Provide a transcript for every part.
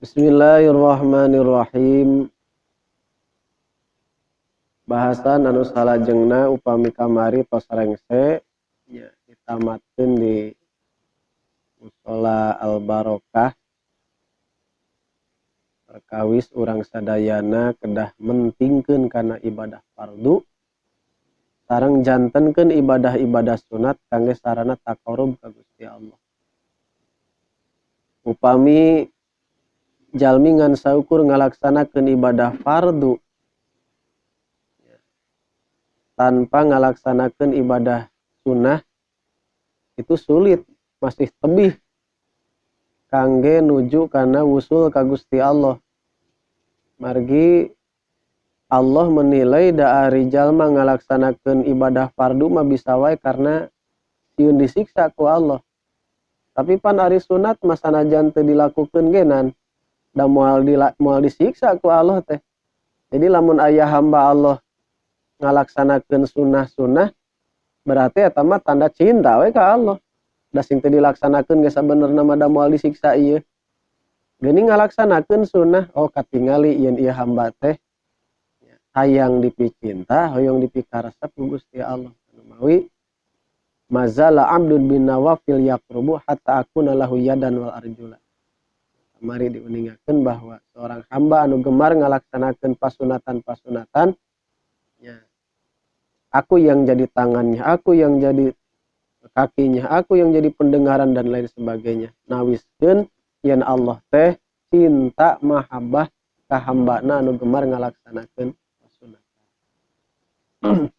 Bismillahirrahmanirrahim. Bahasan anu salajengna upami kamari tos rengse nya ditamatkeun di Mushola Al-Barokah perkawis urang sadayana kedah mentingkeun kana ibadah fardu sareng jantenkeun ibadah-ibadah sunat kangge sarana taqarrub ka Gusti Allah. Upami jalmi ngan saukur ngalaksanakeun ibadah fardu tanpa ngalaksanakeun ibadah sunnah itu sulit, masih tebih kangge nuju kana wusul ka Gusti Allah. Margi Allah menilai da ari jalma ngalaksanakeun ibadah fardu mah bisa wae karena sieun disiksa ku Allah. Tapi pan ari sunat mah sanajan teu dilakukeun genan da moal disiksa ku Allah teh. Jadi lamun aya hamba Allah ngalaksanakeun sunnah-sunnah berarti eta mah tanda cinta we ka Allah. Da sing teu dilaksanakeun ge sabenerna mah da moal disiksa ieu. Geuning ngalaksanakeun sunnah oh katingali ieun ieu hamba teh hayang dipicinta, hoyong dipikaresep ku Gusti Allah. Mawi mazala abdun bin nawafil yaqrubu hatta akuna lahu yadan wal arjula. Mari diuningakeun bahwa seorang hamba anu gemar ngalaksanakeun pasunatan-pasunatan ya, aku yang jadi tangannya, aku yang jadi kakinya, aku yang jadi pendengaran dan lain sebagainya. Nawiskeun yen Allah teh cinta mahabbah ka hambana anu gemar ngalaksanakeun pasunatan.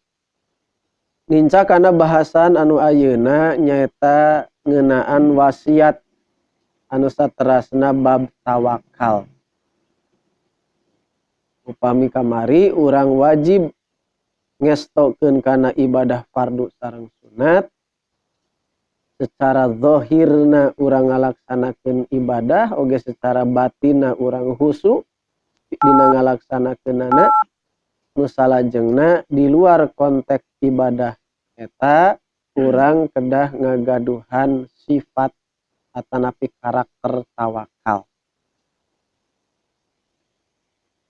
Ninca kana bahasan anu ayeuna nyaeta ngeunaan wasiat anu saterasna bab tawakal. Upami kamari urang wajib ngestokeun kana ibadah fardu sareng sunat secara zahirna urang ngalaksanakeun ibadah oge secara batinna urang husu dina ngalaksanakeunana nu salajengna di luar konteks ibadah eta urang kedah ngagaduhan sifat atanapi karakter tawakal.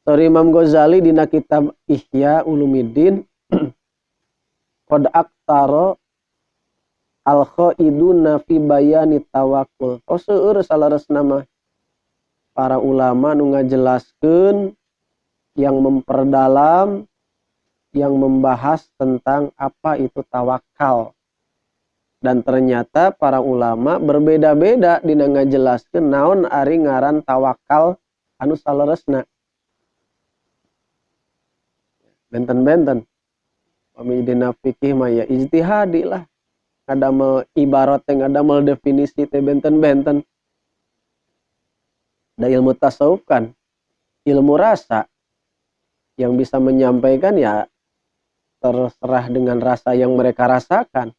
Sorry Imam Ghazali dina kitab Ihya Ulumuddin qad aktaro al-khaiduna fi bayani tawakkul. Seueur salaresna mah para ulama nu ngajelaskeun yang memperdalam yang membahas tentang apa itu tawakal. Dan ternyata para ulama berbeda-beda dina ngajelaskeun naon ari ngaran tawakal anu saleresna. Benten-benten. Pami dina fikih mah ya ijtihadi lah. Ngadamel ibarat teh ngadamel definisi teh benten-benten. Da ilmu tasawuf kan ilmu rasa yang bisa menyampaikan ya terserah dengan rasa yang mereka rasakan.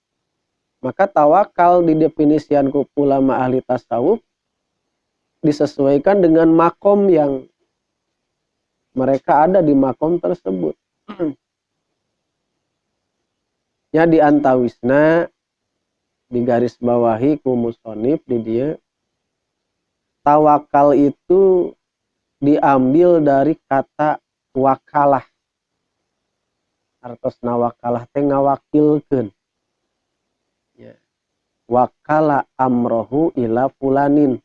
Maka tawakal didefinisian ku ulama ahli tasawuf disesuaikan dengan makom yang mereka ada di makom tersebut. Ya di antawisna di garis bawahi ku musonif di dia tawakal itu diambil dari kata wakalah. Artosna wakalah teh ngawakilkeun. Wakala amrohu ila fulanin.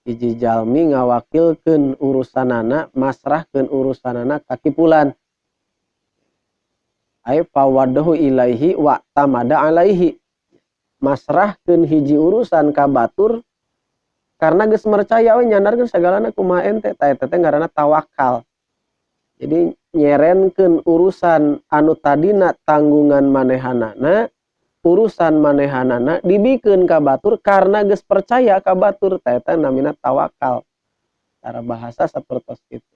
Hiji jalmi ngawakilkeun urusanana, masrahkeun urusanana ka kipulan. Ai fawadahu ilaihi wa tamada alaihi. Masrahkeun hiji urusan ka batur karena geus mercaya we nyandarkeun sagalana kumaha ente, ta eta teh ngaranna tawakal. Jadi nyerenkeun urusan anu tadina tanggungan manehanana urusan manehanana dibikeun ka batur karena geus percaya ka batur, eta namina tawakal. Cara bahasa sapertos kitu.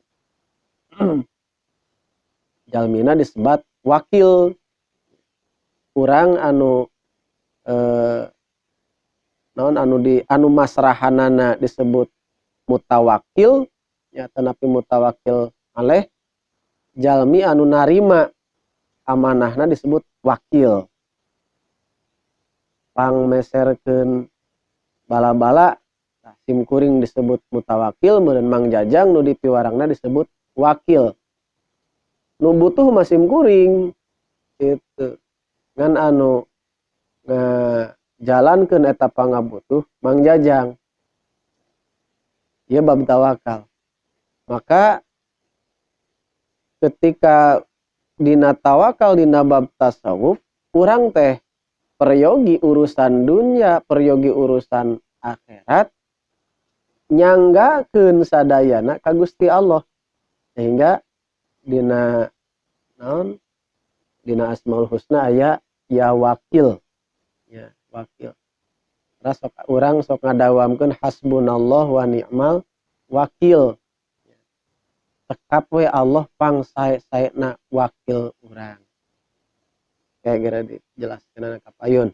Jalmina disebut wakil. Urang anu anu masrahanana disebut mutawakil, nya tanapi mutawakil aleh. Jalmi anu narima amanahna disebut wakil. Pangmeserkeun bala-bala sim kuring disebut mutawakil, meureun Mang Jajang nu di piwarangna disebut wakil. Nu butuh mah sim kuring kitu. Ngan anu ngajalankeun eta pangabutuh Mang Jajang. Ieu bab tawakal. Maka ketika dina tawakal dina bab tasawuf, urang teh peryogi urusan dunia, peryogi urusan akhirat, nyanggakeun sadayana ka Gusti Allah. Sehingga dina Asmaul Husna aya ya wakil. Ya, wakil. Terus urang sok ngadawamkeun hasbunallah wa ni'mal wakil. Tekap we Allah pangsae-saena wakil urang. Kayak kira dijelaskeun ka payun.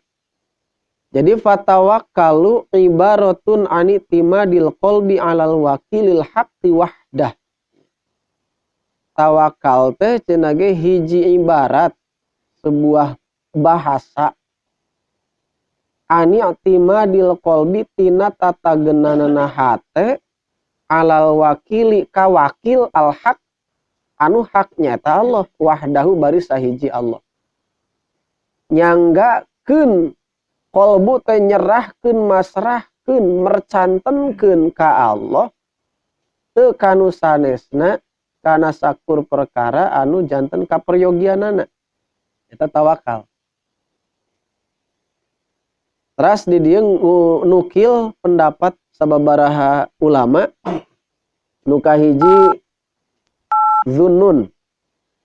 Jadi fatawakkalu ibaratun anitimadil qalbi alal wakilil haqqi wahdah. Tawakal teh cenah ge hiji ibarat sebuah bahasa anitimadil qalbi tina tatageunana hate alal wakili ka wakil al haq anu hak nyata Allah wahdahu bari sahiji Allah. Nyanggakeun qalbu teh nyerahkeun masrahkeun mercantenkeun ka Allah teu kanu sanesna kana sakur perkara anu janten ka peryogianana eta tawakal. Teras di dieu nukil pendapat sababaraha ulama nu kahiji Zunnun.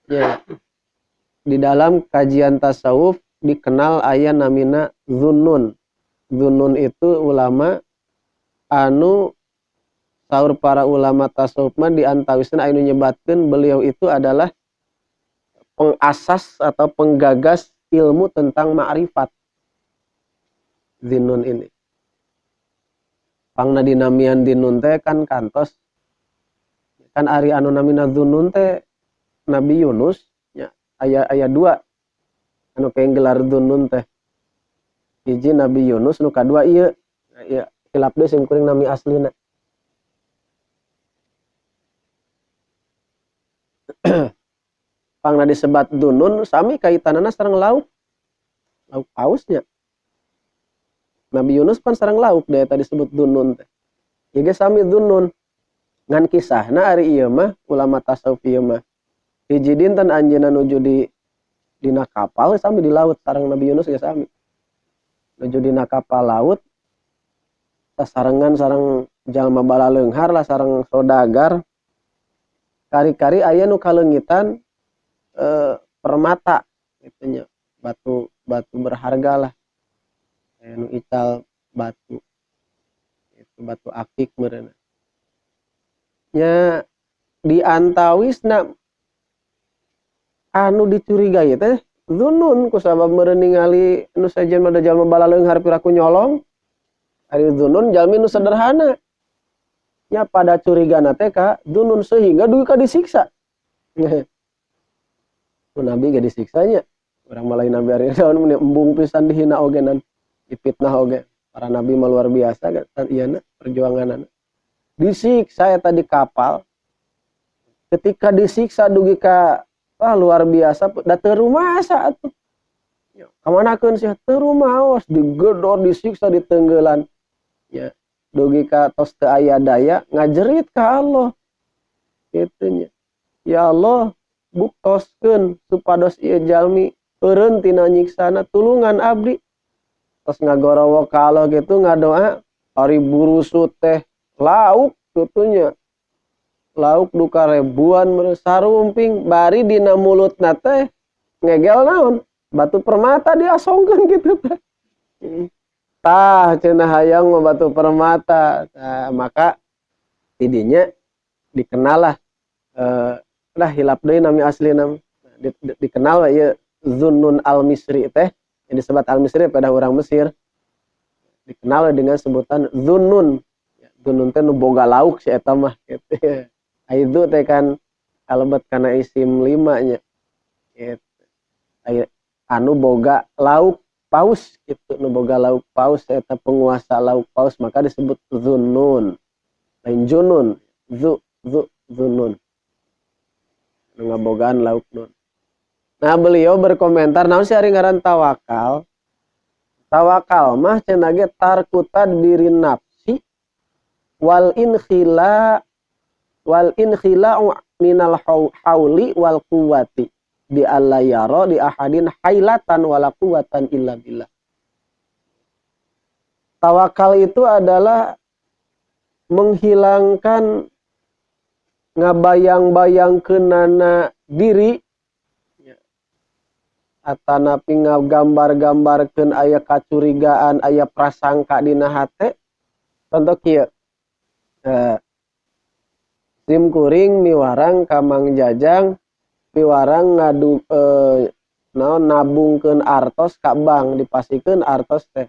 Ya. Di dalam kajian tasawuf dikenal aya namina Zunnun. Zunnun itu ulama anu saur para ulama tasawuf mah diantawisna anu nyebatkeun beliau itu adalah pengasas atau penggagas ilmu tentang ma'rifat. Zunnun ini. Pangna dinamian Dinun teh kan kantos. Kan ari anu namina Zunnun teh Nabi Yunus nya aya dua anu kayak gelar Zunnun teh. Hiji Nabi Yunus nu kadua ieu. Ieu hilap deui sim kuring nami aslina. Pangna disebat Dunun sami kaitanana sareng lauk. Lauk pausnya. Nabi Yunus pan sareng lauk dia tadi disebut Dunun teh. Ieu ge sami Dunun. Ngan kisahna ari ieu mah ulama tasawuf ieu mah. Hiji dinten anjeunna nuju dina kapal sami di laut sareng Nabi Yunus ge sami. Nuju dina kapal laut sasarengan sareng jalma bala leunghar lah sareng saudagar. Kari-kari aya nu kaleungitan permata gitu nya. Batu berharga lah. Nu ical batu. Itu batu akik meureunna. Nya diantawisna anu dicurigai teh Zunnun kusabab meureun ningali nu sajen mah jalma bala leunghar piraku nyolong. Ari Zunnun jalmi nu sederhana. Nya pada curigana teh ka Zunnun sehingga dugi ka disiksa. Nabi ge disiksanya. Urang malain Nabi ari daun embung pisan dihina ogenan. Dipitnah oge. Para nabi mah luar biasa kan ieuna perjuanganana. Disiksa eta di kapal. Ketika disiksa dugi ka luar biasa da teu rumasa atuh. Kamanakeun sih teu rumaos digedor disiksa ditenggeulan. Ya, dugi ka tos teu aya daya ngajerit ka Allah. Kitu nya. Ya Allah, buktoskeun supados ieu jalmi eureun tina nyiksana tulungan abdi. Tos ngagorowo ka Allah gitu ngadoa ari burusu teh lauk tutunya. Lauk duka ribuan sarumping bari dina mulutna teh ngegel naon batu permata diasongkeun kitu teh. Tah cenah hayang mah batu permata. Nah, maka tidinya dikenal lah lah hilap deui nami aslina. Dikenal ieu Zunnun al-Misri teh yang disebut al-Misri pada orang Mesir. Dikenal dengan sebutan Zunnun. Zunnun teh nu boga lauk si eta mah gitu. Aidu teh kan kalebet kana isim 5 nya. Gitu. Anu boga lauk paus gitu, nu boga lauk paus eta penguasa lauk paus maka disebut Zunnun. Lain Junun, Zunnun. Nu ngabogaan lauk nun. Nah, beliau berkomentar naon sih ari ngaran tawakal? Tawakal mah cenah ge tarku tadbirin nafsi wal inkhila minal hauli wal quwwati bi alla yara li ahadin hailatan wala quwwatan illa billah. Tawakal itu adalah menghilangkan ngabayang-bayangkeunana diri atanapi ngagambar-gambarkeun aya kacurigaan, aya prasangka dina hate. Contoh kieu. Sim kuring miwarang ka Mang Jajang piwarang ngadu nabungkeun artos ka bank dipasikeun artos teh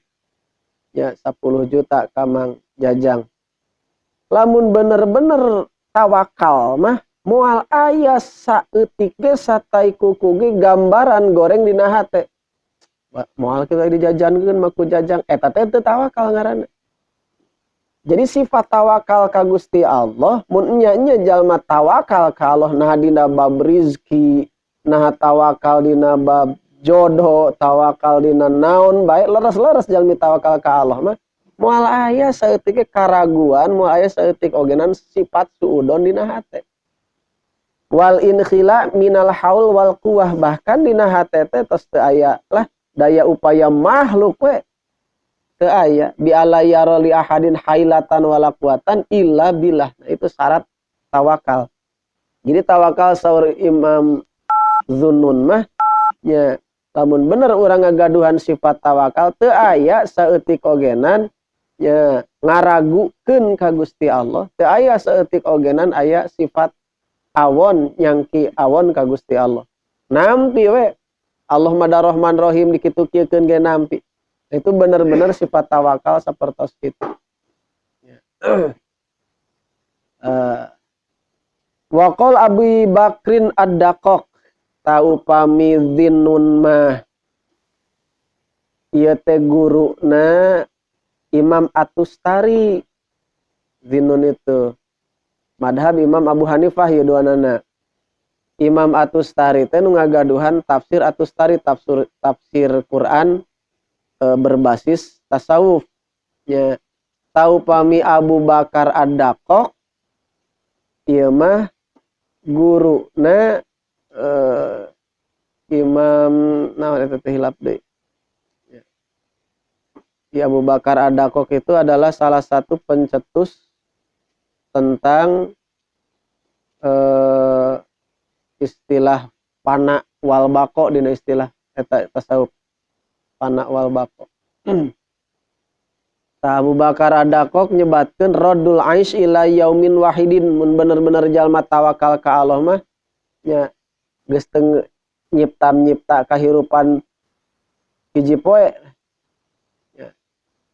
ya 10 juta ka Mang Jajang. Lamun bener-bener tawakal mah moal aya saeutik ge satai kuku ge gambaran goreng dina hate. Moal kita dijajankeun mah ku Jajang eta teh teu tawakal ngaranna. Jadi sifat tawakal ka Gusti Allah mun nya jalma tawakal ka Allah nah dina bab rizki, nah tawakal dina bab jodoh, tawakal dina naon bae leres-leres jalmi tawakal ka Allah mah moal aya saeutik karaguan, moal aya saeutik ogenan sifat suudon dina hate. Wal inkhila minal haul wal quwah, bahkan dina hate teh tos teu aya lah daya upaya makhluk we. Teu aya bi alla yara li ahadin hailatan wala quwatan illa billah. Nah, itu syarat tawakal. Jadi tawakal saur Imam Zunnun mah nya lamun bener urang ngagaduhan sifat tawakal teu aya saeutik ogenan nya ngaragukeun ka Gusti Allah, teu aya saeutik ogenan aya sifat awon nyangki awon ka Gusti Allah. Nampi we Allah Mada Rahman Rahim dikitu-kieukeun ge nampi. Itu benar-benar sifat tawakal sapertos kitu. Wa qol Abi Bakrin Ad-Daqaq taupami Zinnun mah ieu teh guruna Imam At-Tustari. Zinnun itu madhab Imam Abu Hanifah ieu duanana. Imam At-Tustari teh nu ngagaduhan tafsir At-Tustari, tafsir Quran berbasis tasawuf. Ya, taupami Abu Bakar Ad-Daqaq ieu mah guruna Imam naon eta teh hilap deui. Ya, Abu Bakar Ad-Daqaq itu adalah salah satu pencetus tentang istilah pana wal baqo dina istilah eta tasawuf. Pana wal baqo. Abu Bakar Ad-Daqaq nyebatkeun raddul aish ila yaumin wahidin, mun bener-bener jalma tawakal ka Allah mah nya geus teu nyipta kahirupan hiji poe.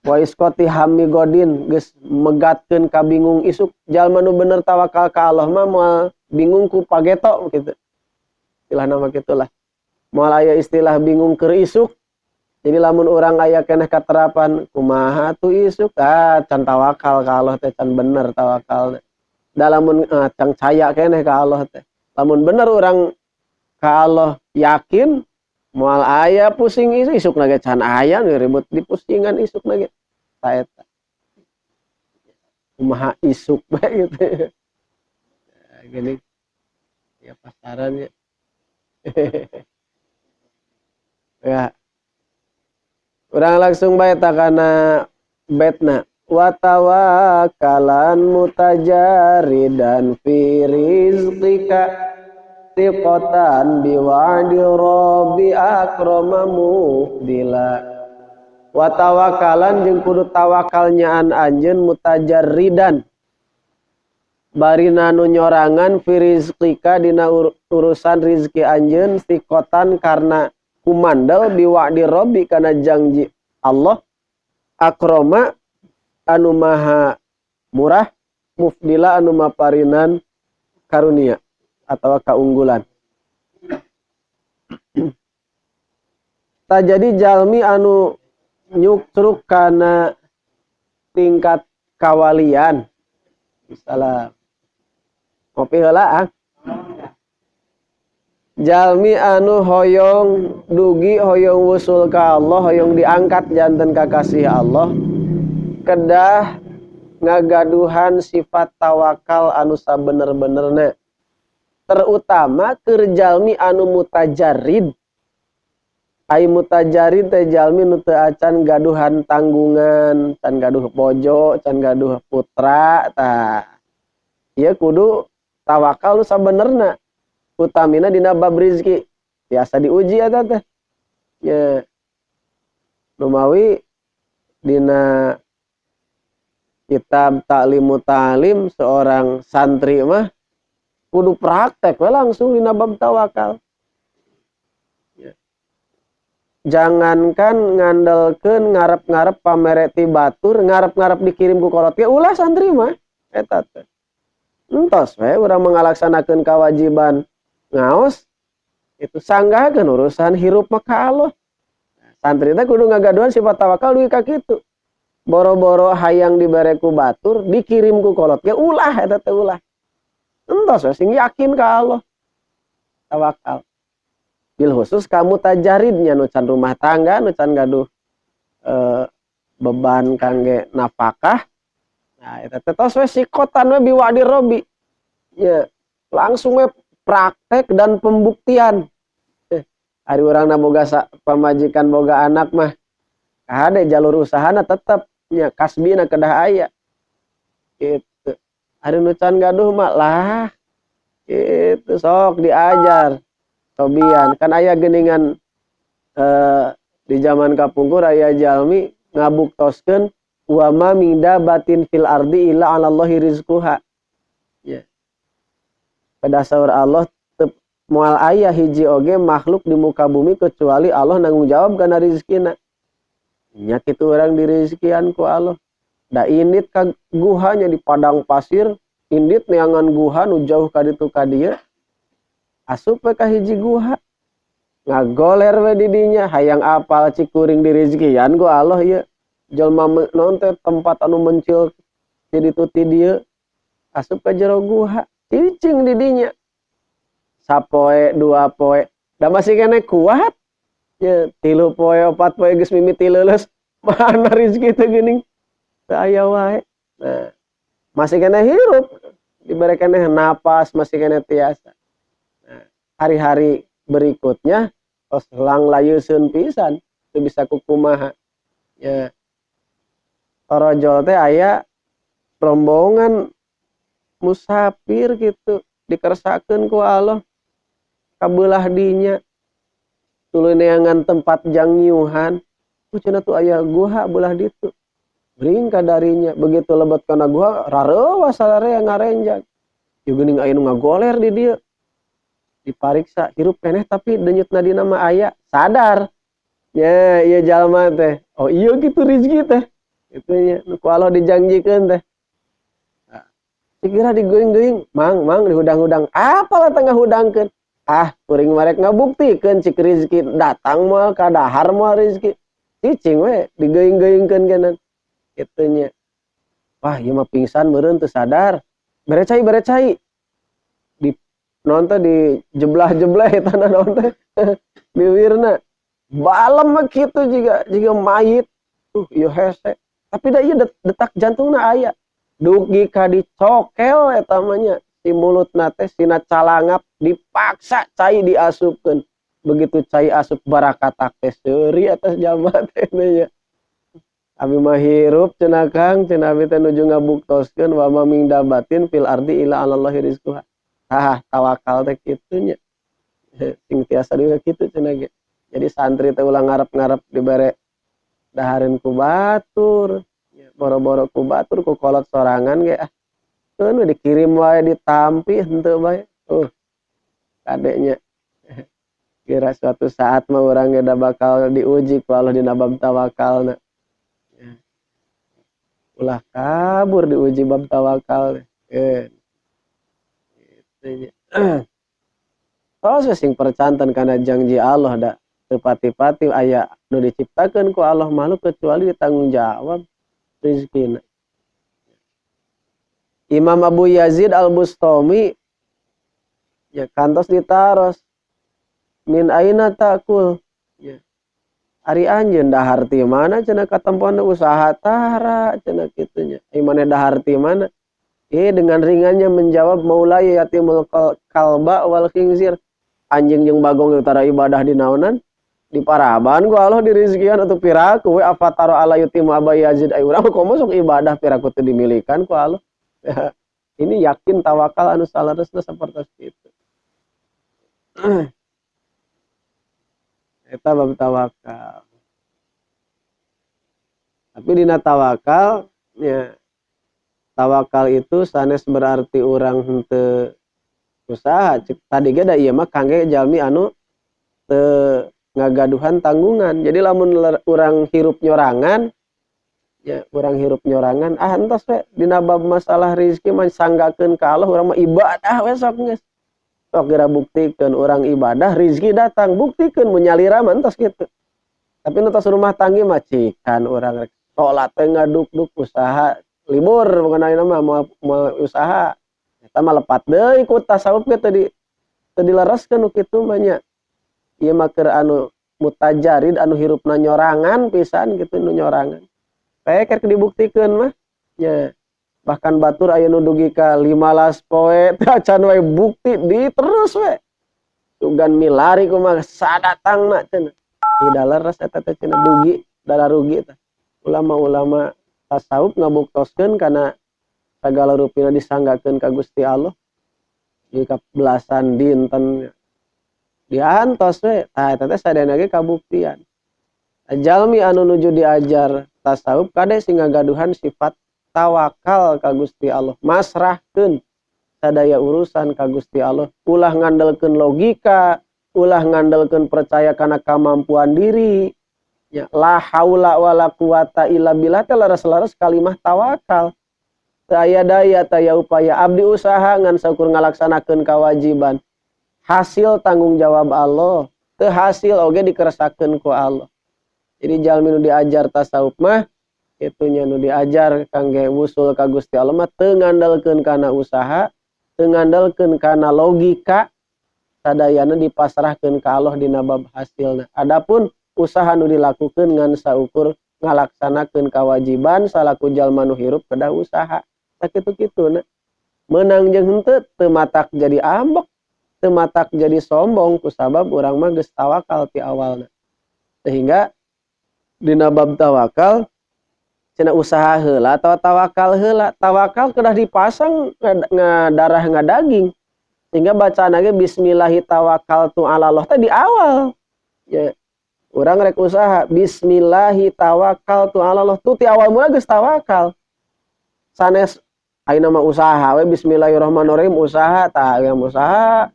Wa isqati hammi godin, geus megatkeun ka bingung isuk. Jalma nu bener tawakal ka Allah mah moal bingung ku pageto kitu. Istilahna mah kitulah. Moal aya istilah bingung keur isuk. Jadi lamun orang aya keneh katerapan kumaha tuh isuk can tawakal ka Allah teh can bener tawakal. Da lamun can caya keneh ka Allah teh. Lamun bener orang ka Allah yakin moal aya pusing isuk na ge can aya nu ribut dipusingan isuk na ge. Saeta. Kumaha isuk bae gitu. Nah, gini ya pasarannya. Ya. Urang langsung bae takana betna wa tawakkalan mutajaridan fi rizqika siqatan biwa'di rabbi akramamu dila wa tawakalan jeung kudu tawakal nyaan anjeun mutajarridan bari nu nyorangan fi rizqika dina urusan rizki anjeun siqatan karena kumandal biwa'di rabbi kana janji Allah akrama anu maha murah mufdila anu maparinan karunia atau keunggulan. Tak jadi jalmi anu nyukruk kana tingkat kawalian. Misalnya ngopi heula jalmi anu hoyong dugi hoyong wusul ka Allah hoyong diangkat janten kakasih Allah kedah ngagaduhan sifat tawakal anu sabener-benerna terutama keur jalmi anu mutajarrid ai mutajarrid teh jalmi nu teu acan gaduhan tanggungan can gaduh bojo can gaduh putra tah ieu kudu tawakal nu sabenerna utamina dina bab rezeki biasa diuji eta teh nya lumawi dina kitab Ta'limu Ta'lim seorang santri mah kudu praktek we langsung dina bab tawakal. Ya. Jangankan ngandalkeun ngarep-ngarep pamere ti batur, ngarep-ngarep dikirim ku kolot ge ulah santri mah eta teh. Entos we urang mangalaksanakeun kewajiban ngaos itu sanggahkeun urusan hirup mah ka Allah. Santri teh kudu ngagaduhan sifat tawakal dugi ka kitu. Boro-boro hayang dibere ku batur, dikirim ku kolot ge ulah eta teh ulah. Entos sing yakin ka Allah tawakal bil khusus kamu tajaridnya nu can rumah tangga nu can gaduh beban kangge nafkah nah eta teh tos we sikotan we biwa'di rabbi nya langsung we praktek dan pembuktian ari urang boga pamajikan boga anak mah kade jalur usahana tetep nya kasbina kedah aya gitu. Hari nu can gaduh mah lah itu sok diajar sobian kan aya geuningan di zaman kapungkur aya jalmi ngabuktoskeun wa ma min dabatin fil ardi illa 'alallahi rizquha ya pada saur Allah moal aya hiji oge makhluk di muka bumi kecuali Allah nanggung jawab kana rezekina nya kitu urang direzekian ku Allah da indit ka guhanya di padang pasir indit neangan guha nu jauh ka ditu ka dieu asup we ka hiji guha ngagoler we di dinya hayang apal cikuring direzekian ku Allah ieu jelma naon teh tempat anu mencil ti ditu ti dieu asup ka jero guha cicing di dinya sapoe dua poe da masih kene kuat ye 3 poe 4 poe geus mimiti leuleus mana rezeki teh geuning aya wae. Nah, masih kena hirup, diberi kena napas, masih kena tiasa. Nah, hari-hari berikutnya tos lang layeuseun pisan, teu bisa kukumaha. Ya. Torojol teh aya rombongan musafir gitu, dikersakeun ku Allah. Kabelah dinya tuluy neangan tempat jangnyuhan. Cenah tuh aya guha belah ditu. Bring ka darinya begitu lebet kana gua rarewa sararea ngarenjag ieu geuning aya nu ngagoler di dieu dipariksa hirup keneh tapi denyutna dina mah aya sadar nya ieu jalma teh oh iya gitu rezeki teh kitu nya nu ku Allah dijanjikeun teh dikira digoing-going mang dihudang-hudang apalah tengah hudangkeun kuring marek ngabuktikeun cik rezeki datang moal ka dahar moal rezeki cicing we digoing-goingkeun kenan itunya wah ieu mah pingsan meureun teu sadar berecai di nonton di jeblah-jeblah eta naon teh bibirna balem mah kitu jiga mayit ieu hese tapi da ieu detak jantungna aya dugi ka dicokel eta mah nya si mulutna teh sina calangap dipaksa cai diasupkeun begitu cai asup barakatak teh seuri atas jalma teh nya abi mah hirup cenah Kang cenah abi teh nuju ngabuktoskeun wa ma min dabatin fil ardi illa 'alallahi rizquha tawakal teh kitu nya Sing tiasa juga kitu cenah ge. Jadi santri teh ulah ngarep-ngarep dibere dahareun ku batur, boro-boro ku batur ku kolot sorangan ge ah. Keun dikirim wae ditampi henteu bae. Kadenya kira suatu saat mah urang ge da bakal diuji ku Allah dina bab tawakalna. Ulah kabur diuji bab tawakal. Gitu. Oh sing percanten kana janji Allah da teu pati-pati aya nu diciptakeun ku Allah makhluk kecuali ditanggung jawab rezekina. Imam Abu Yazid Al-Bustami ya kantos ditaros min aina takul ya ari anjeun dahar ti mana cenah katemponna usaha tara cenah kitu nya ai maneh dahar ti mana dengan ringannya menjawab maulaya yatimul kalba wal khinzir anjing jeung bagong utara ibadah di naonan di paraban ku Allah di rezekian atuh piraku we afataro ala yutimu Abu Yazid ai urang komo sok ibadah piraku teu dimilikan ku Allah. Ini yakin tawakal anu salaresna sapertos kitu. Eta bab tawakal. Tapi dina tawakal ya tawakal itu sanes berarti urang henteu usaha cek tadi ge da ieu mah kangge jalmi anu teu ngagaduhan tanggungan. Jadi lamun urang hirup nyorangan ya urang hirup nyorangan entos we dina bab masalah rezeki mah sanggakeun ka Allah urang mah ibadah we sok geus. Sok geura buktikeun urang ibadah rezeki datang buktikeun mun nyalira mah entos kitu. Tapi nu tos rumah tangga mah cikan urang rek salat teh ngaduk-duk usaha libur mengenai nama mau usaha eta mah lepat deui ku tasawuf ge teu dilereskeun nu kitu mah nya. Ieu mah keur anu mutajarid anu hirupna nyorangan pisan kitu nu nyorangan. Keur dibuktikeun mah nya. Bahkan batur aya nu dugi ka 15 poe teh acan we bukti di terus we. Sugan milari kumaha sadatangna cenah. Tidak leres eta teh cenah dugi dala rugi teh. Ulama-ulama tasawuf ngabuktoskeun kana sagala rupina disanggakeun ka Gusti Allah jika belasan dinten diantos we tah eta teh sadayana ge kabuktian. Jalmi anu nuju diajar tasawuf kade sing ngagaduhan sifat tawakal ka Gusti Allah, masrahkeun sadaya urusan ka Gusti Allah, ulah ngandelkeun logika, ulah ngandelkeun percaya kana kamampuan diri. Ya, la haula wala quwata illa billah teh laras-laras kalimah tawakal. Teu aya daya teu upaya abdi usaha ngan saukur ngalaksanakeun kewajiban. Hasil tanggung jawab Allah, teu hasil oge dikeresakeun ku Allah. Jadi jalmi nu diajar tasawuf mah itunya nu diajar kangge wusul ka Gusti Allah mah teu ngandalkeun kana usaha, teu ngandalkeun kana logika, sadayana dipasrahkeun ka Allah dina bab hasilna. Adapun usaha nu dilakukeun ngan saukur ngalaksanakeun kewajiban salaku jalma nu hirup kedah usaha. Tak kitu-kituna. Menang jeung henteu teu matak jadi ambek, teu matak jadi sombong kusabab urang mah geus tawakal ti awalna. Sehingga dina bab tawakal cenah usaha heula atawa tawakal heula. Tawakal kedah dipasang ngadarah ngadaging. Sehingga bacaan ge bismillahi tawakkaltu 'ala Allah teh di awal. Ya urang rek usaha bismillahi tawakkaltu 'ala Allah tuh ti awal mula geus tawakal. Sanes ayeuna mah usaha we bismillahirrahmanirrahim usaha tah usaha.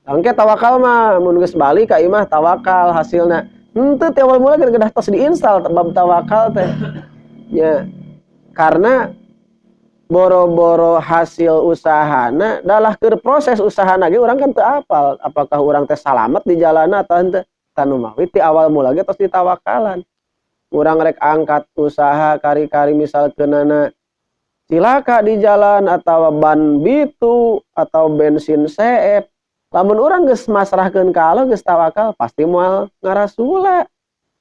Engke tawakal mah mun geus bali ka ieu mah tawakal hasilna. Henteu ti awal mula kedah tos diinstal bab tawakal teh. Ya karena boro-boro hasil usahana dalah keur proses usahana ge urang kan teu apal apakah urang teh salamet di jalanna atawa henteu. Tanu mah ti awal mula ge tos ditawakalan. Urang rek angkat usaha kari-kari misalkeunana cilaka di jalan atawa ban bitu atau bensin seep. Lamun urang geus masrahkeun ka Allah geus tawakal pasti moal ngarasula.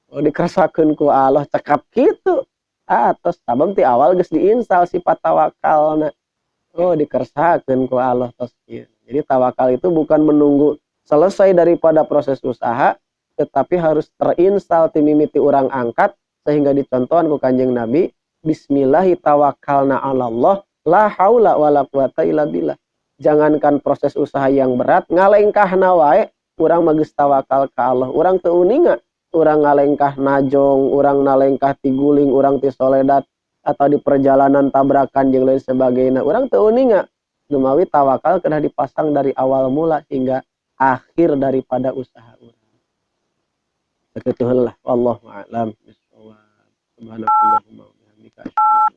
Oh dikeresakeun ku Allah cekap kitu. Tos sabab ti awal geus diinstal sifat tawakalna. Oh dikeresakeun ku Allah tos kieu. Jadi tawakal itu bukan menunggu selesai daripada proses usaha tetapi harus terinstal ti mimiti urang angkat sehingga dicontohan ku Kanjeng Nabi bismillahi tawakkalna 'alallah la haula wala quwata illa billah. Jangankan proses usaha yang berat ngalengkahna wae urang mah geus tawakal ka Allah. Urang teu uninga urang ngalengkah najong, urang nalengkah ti guling, urang ti soledad atau di perjalanan tabrakan jeung lain sebagainya. Urang teu uninga dumawi tawakal kedah dipasang dari awal mula hingga akhir daripada usaha urang. Sakitu heula wallahu a'lam bishawab. Subhanakallahumma wa bihamdika asyhadu an